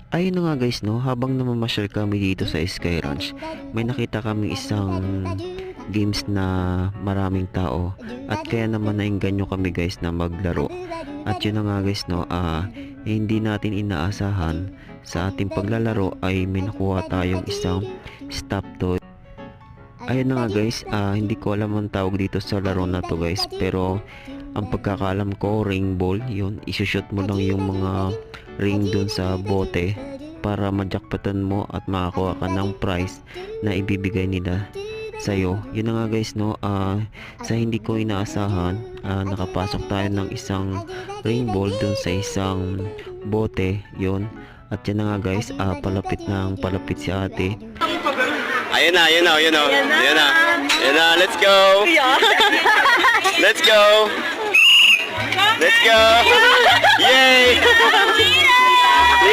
Ayun na nga guys, no, habang namamasyal kami dito sa Sky Ranch, may nakita kami isang games na maraming tao at kaya naman naengganyo kami guys na maglaro. At yun na nga guys, no, hindi natin inaasahan sa ating paglalaro ay may nakuha tayong isang stop toy. Ayun na nga guys, hindi ko alam ang tawag dito sa laro na to guys, pero ang pagkakaalam ko ring ball, yun, isushoot mo lang yung mga ring dun sa bote para majakpatan mo at makakuha ka ng prize na ibibigay nila sa'yo. Yun na nga guys, no, sa hindi ko inaasahan, nakapasok tayo ng isang ring ball dun sa isang bote, yun. At yan na nga guys, palapit si ate. Ayun na, ayun na, ayun na, ayun na, ayun na, let's go! Let's go! Let's go! Yay!